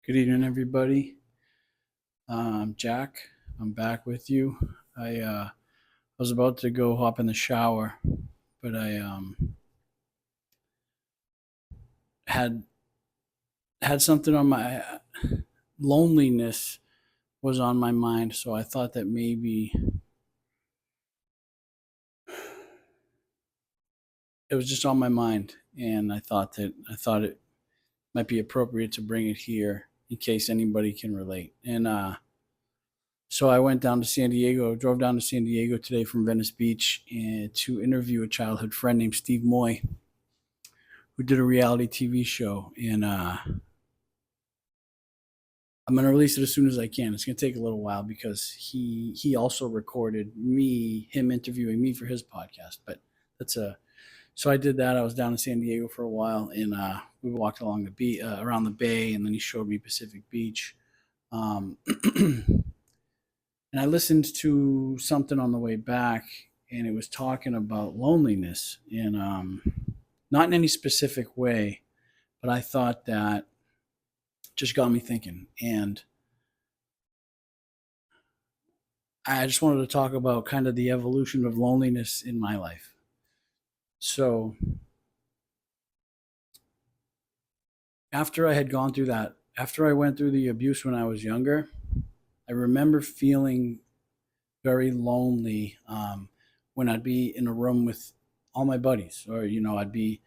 Good evening, everybody. Jack. I'm back with you. I was about to go hop in the shower, but I had had something on my loneliness was on my mind, so I thought that maybe it was just on my mind, and I thought it might be appropriate to bring it here in case anybody can relate. And so I went down to San Diego, drove down to San Diego today from Venice Beach, and to interview a childhood friend named Steve Moy, who did a reality TV show. And I'm gonna release it as soon as I can. It's gonna take a little while because he also recorded him interviewing me for his podcast. But that's a so I did that. I was down in San Diego for a while, and we walked along the beach, around the bay, and then he showed me Pacific Beach. And I listened to something on the way back, and it was talking about loneliness, and not in any specific way, but I thought that just got me thinking. And I just wanted to talk about kind of the evolution of loneliness in my life. So after I had gone through that, after I went through the abuse when I was younger, I remember feeling very lonely when I'd be in a room with all my buddies, or I'd be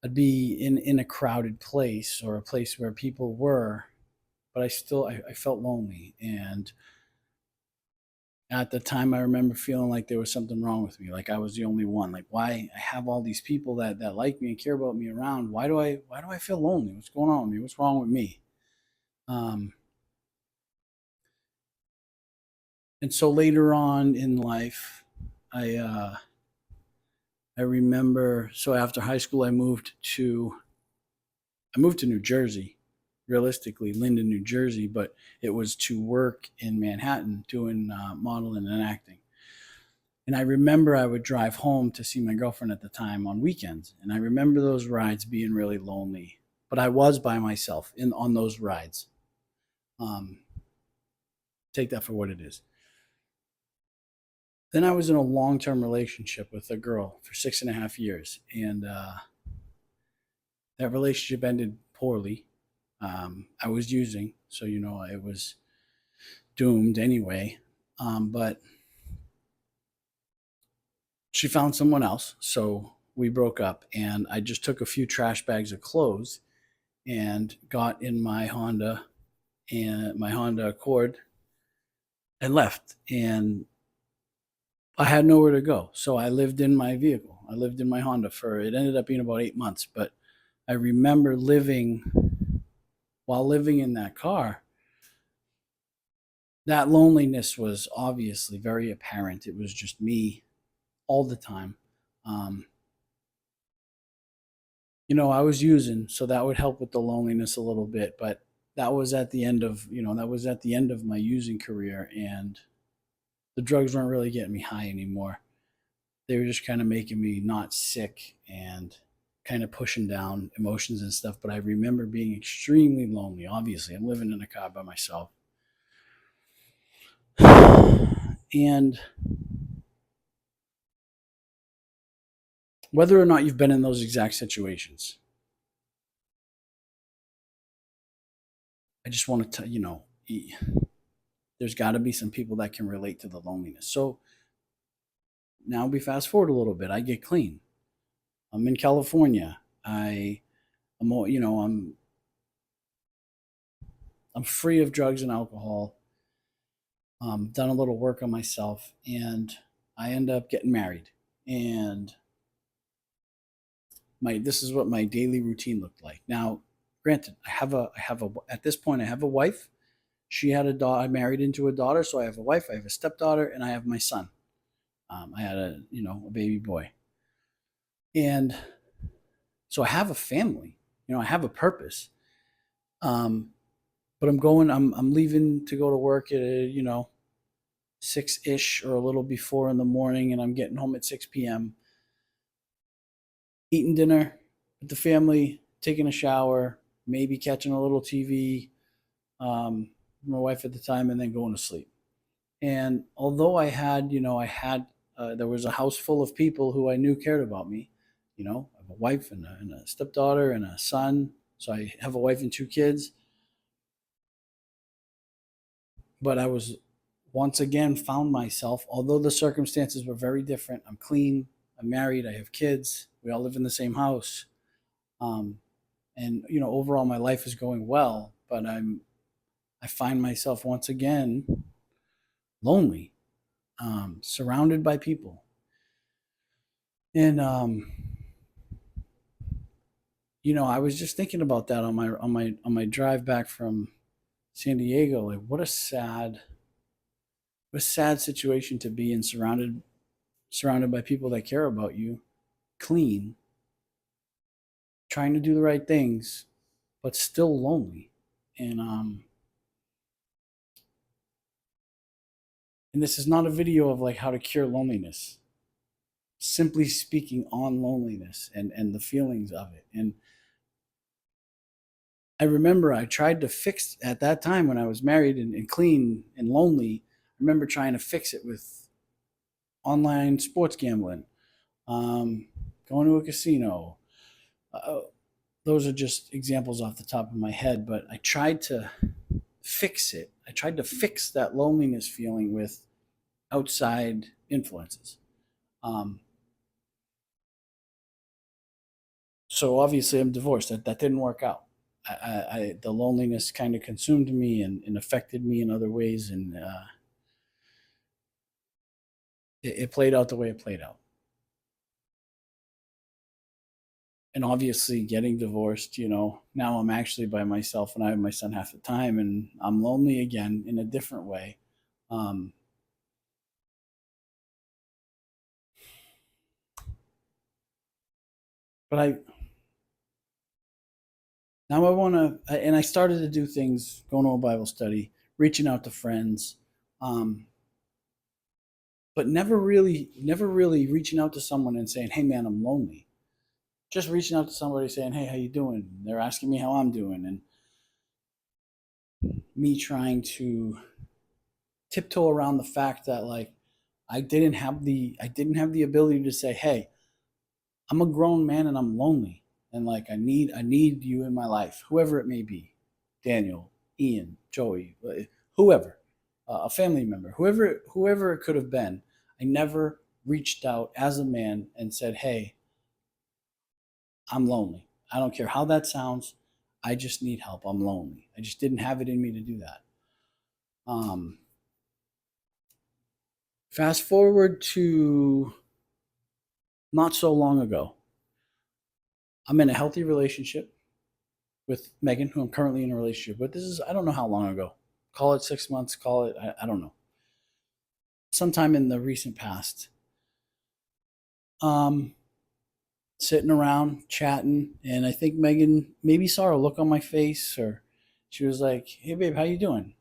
in a crowded place or a place where people were, but I felt lonely. And at the time, I remember feeling like there was something wrong with me, like I was the only one. Like, why I have all these people that like me and care about me around? Why do I feel lonely? What's going on with me? What's wrong with me? Um, and so later on in life, I uh, I remember. So after high school, I moved to New Jersey, realistically Linden, New Jersey, but it was to work in Manhattan doing modeling and acting. And I remember I would drive home to see my girlfriend at the time on weekends, and I remember those rides being really lonely. But I was by myself in on those rides. Um, Take that for what it is. Then I was in a long-term relationship with a girl for 6.5 years, and that relationship ended poorly. I was using, so it was doomed anyway. But she found someone else, so we broke up, and I just took a few trash bags of clothes and got in my Honda Accord and left. And I had nowhere to go, so I lived in my vehicle. I lived in my Honda for it ended up being about 8 months, but I remember living while living in that car. That loneliness was obviously very apparent. It was just me all the time. Um, I was using, so that would help with the loneliness a little bit. But that was at the end of my using career, and the drugs weren't really getting me high anymore. They were just kind of making me not sick and kind of pushing down emotions and stuff. But I remember being extremely lonely. Obviously, I'm living in a car by myself, and whether or not you've been in those exact situations, I just want to tell there's got to be some people that can relate to the loneliness. So now we fast forward a little bit. I get clean. I'm in California. I'm I'm free of drugs and alcohol. Done a little work on myself, and I end up getting married. And my this is what my daily routine looked like. Now, granted, I have a at this point I have a wife. She had a daughter. I married into a daughter, so I have a wife. I have a stepdaughter, and I have my son. I had a baby boy, and so I have a family. I have a purpose. Um, but I'm leaving to go to work at 6 ish or a little before in the morning, and I'm getting home at 6 p.m. Eating dinner with the family, taking a shower, maybe catching a little TV, my wife at the time, and then going to sleep. And although I had, there was a house full of people who I knew cared about me. I have a wife and a stepdaughter and a son. So I have a wife and two kids. But I was once again found myself, although the circumstances were very different. I'm clean, I'm married, I have kids, we all live in the same house. Um, and overall my life is going well, but I find myself once again lonely, surrounded by people. And I was just thinking about that on my drive back from San Diego. Like, what a sad situation to be in, surrounded by people that care about you, clean, trying to do the right things, but still lonely. And this is not a video of like how to cure loneliness. Simply speaking on loneliness and the feelings of it. And I remember I tried to fix at that time when I was married and clean and lonely. I remember trying to fix it with online sports gambling, going to a casino. Uh, those are just examples off the top of my head, but I tried to fix it. I tried to fix that loneliness feeling with outside influences. So obviously I'm divorced. That didn't work out. The loneliness kind of consumed me and affected me in other ways, and it played out the way it played out. And obviously getting divorced, now I'm actually by myself and I have my son half the time, and I'm lonely again in a different way. Um, but I want to, and I started to do things, going to a Bible study, reaching out to friends, but never really reaching out to someone and saying, "Hey, man, I'm lonely." Just reaching out to somebody saying, "Hey, how you doing?" They're asking me how I'm doing, and me trying to tiptoe around the fact that like I didn't have the ability to say, "Hey, I'm a grown man and I'm lonely, and like I need you in my life, whoever it may be, Daniel, Ian, Joey, whoever, a family member, whoever it could have been." I never reached out as a man and said, "Hey, I'm lonely. I don't care how that sounds. I just need help. I'm lonely." I just didn't have it in me to do that. Um, Fast forward to not so long ago. I'm in a healthy relationship with Megan, who I'm currently in a relationship with. This is, I don't know how long ago. Call it 6 months, call it, I don't know. Sometime in the recent past. Um, Sitting around chatting, and I think Megan maybe saw a look on my face, or she was like, "Hey, babe, how you doing?"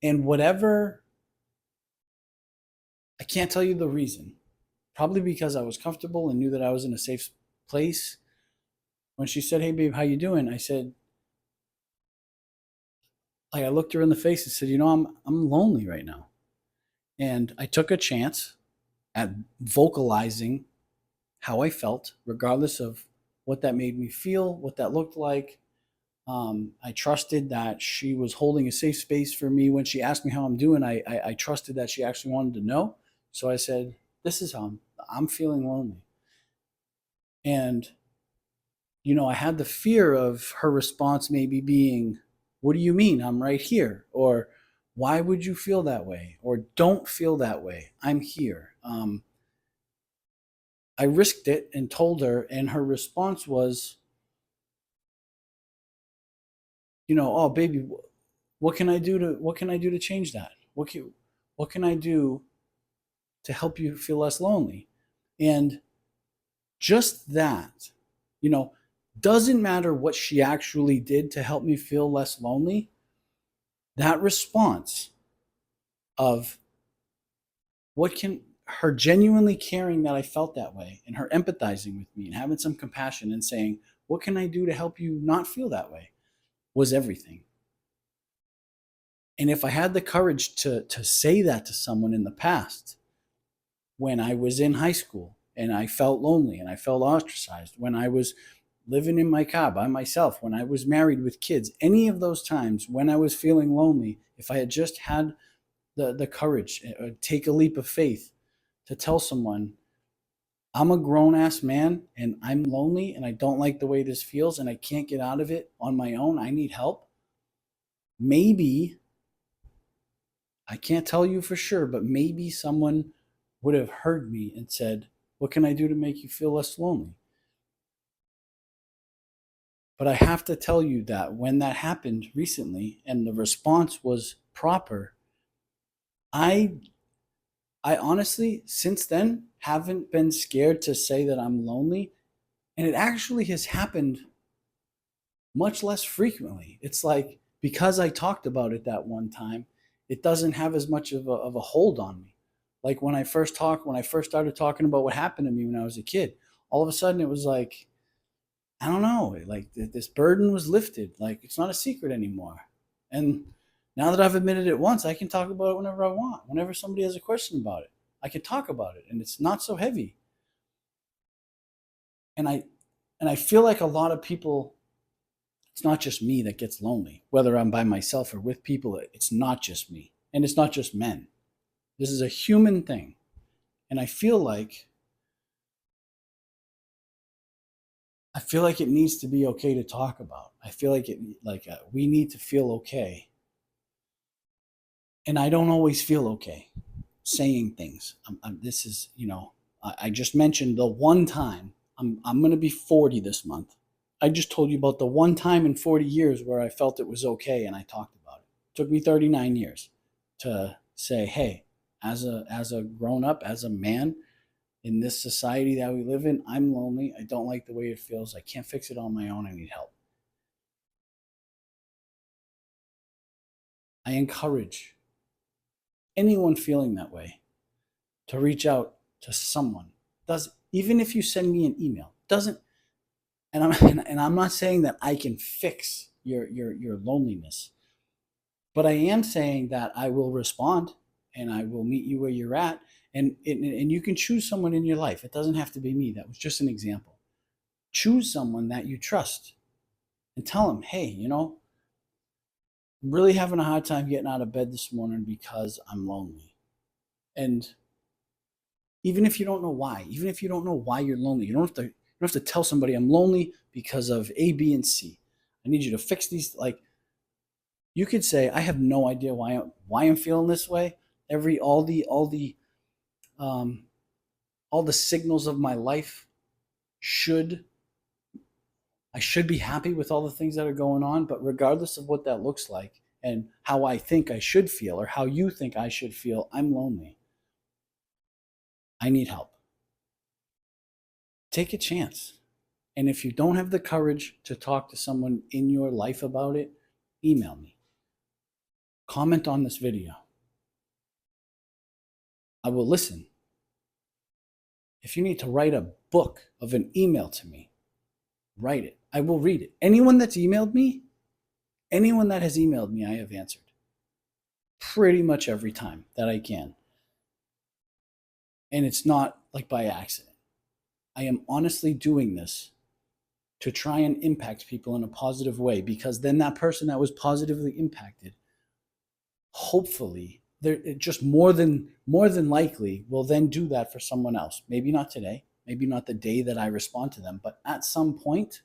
And whatever, I can't tell you the reason. Probably because I was comfortable and knew that I was in a safe place. When she said, "Hey, babe, how you doing?" I said, like, I looked her in the face and said, I'm lonely right now. And I took a chance at vocalizing how I felt, regardless of what that made me feel, what that looked like. I trusted that she was holding a safe space for me. When she asked me how I'm doing, I trusted that she actually wanted to know. So I said, "This is how I'm feeling lonely." And, I had the fear of her response maybe being, "What do you mean? I'm right here." Or, "Why would you feel that way?" Or, "Don't feel that way. I'm here." I risked it and told her, and her response was, "Oh, baby, what can I do to change that? What can I do to help you feel less lonely?" And just that, you know, doesn't matter what she actually did to help me feel less lonely. That response of what can her genuinely caring that I felt that way, and her empathizing with me and having some compassion and saying, "What can I do to help you not feel that way?" was everything. And if I had the courage to say that to someone in the past, when I was in high school and I felt lonely and I felt ostracized, when I was living in my car by myself, when I was married with kids, any of those times when I was feeling lonely, if I had just had the courage, take a leap of faith to tell someone, I'm a grown ass man and I'm lonely and I don't like the way this feels and I can't get out of it on my own. I need help. Maybe, I can't tell you for sure, but maybe someone would have heard me and said, what can I do to make you feel less lonely? But I have to tell you that when that happened recently and the response was proper, I I honestly, since then, haven't been scared to say that I'm lonely. And it actually has happened much less frequently. It's like because I talked about it that one time, it doesn't have as much of a hold on me. Like when I first started talking about what happened to me when I was a kid, all of a sudden it was like, I don't know, like this burden was lifted. Like it's not a secret anymore. And now that I've admitted it once, I can talk about it whenever I want. Whenever somebody has a question about it, I can talk about it, and it's not so heavy. And I feel like a lot of people, it's not just me that gets lonely. Whether I'm by myself or with people, it's not just me, and it's not just men. This is a human thing, and I feel like it needs to be okay to talk about. I feel like we need to feel okay, and I don't always feel okay saying things. This is, I just mentioned the one time. I'm going to be 40 this month. I just told you about the one time in 40 years where I felt it was okay and I talked about it. It took me 39 years to say, hey, as a grown up, as a man in this society that we live in, I'm lonely. I don't like the way it feels. I can't fix it on my own. I need help. I encourage anyone feeling that way to reach out to someone. Does Even if you send me an email, doesn't and I'm not saying that I can fix your loneliness, but I am saying that I will respond and I will meet you where you're at, and you can choose someone in your life. It doesn't have to be me. That was just an example. Choose someone that you trust and tell them, hey, I'm really having a hard time getting out of bed this morning because I'm lonely. And even if you don't know why, even if you don't know why you're lonely, you don't have to tell somebody I'm lonely because of A, B, and C. I need you to fix these. Like you could say, I have no idea why I'm feeling this way. Every um, all the signals of my life should I should be happy with all the things that are going on. But regardless of what that looks like and how I think I should feel or how you think I should feel, I'm lonely. I need help. Take a chance. And if you don't have the courage to talk to someone in your life about it, email me. Comment on this video. I will listen. If you need to write a book of an email to me, write it. I will read it. Anyone that has emailed me, I have answered. Pretty much every time that I can. And it's not like by accident. I am honestly doing this to try and impact people in a positive way, because then that person that was positively impacted, hopefully, they're just more than likely will then do that for someone else. Maybe not today, maybe not the day that I respond to them, but at some point,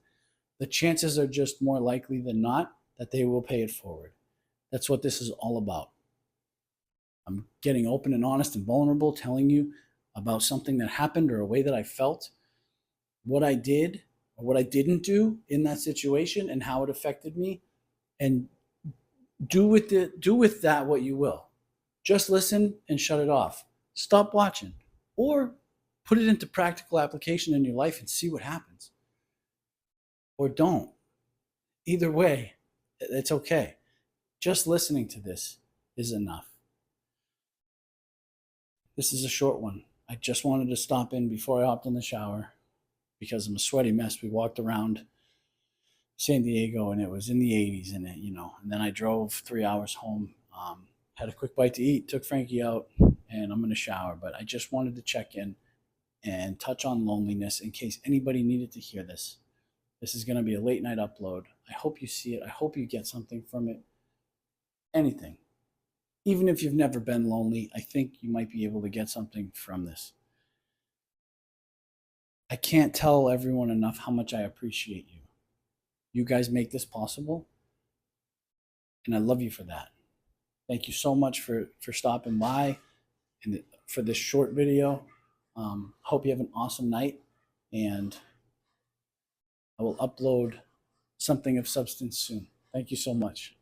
the chances are just more likely than not that they will pay it forward. That's what this is all about. I'm getting open and honest and vulnerable, telling you about something that happened or a way that I felt, what I did or what I didn't do in that situation and how it affected me. And do with that what you will. Just listen and shut it off. Stop watching, or put it into practical application in your life and see what happens. Or don't. Either way, it's okay. Just listening to this is enough. This is a short one. I just wanted to stop in before I hopped in the shower because I'm a sweaty mess. We walked around San Diego and it was in the 80s and and then I drove 3 hours home Had a quick bite to eat, took Frankie out, and I'm going to shower. But I just wanted to check in and touch on loneliness in case anybody needed to hear this. This is going to be a late night upload. I hope you see it. I hope you get something from it. Anything. Even if you've never been lonely, I think you might be able to get something from this. I can't tell everyone enough how much I appreciate you. You guys make this possible, and I love you for that. Thank you so much for stopping by and for this short video. Hope you have an awesome night, and I will upload something of substance soon. Thank you so much.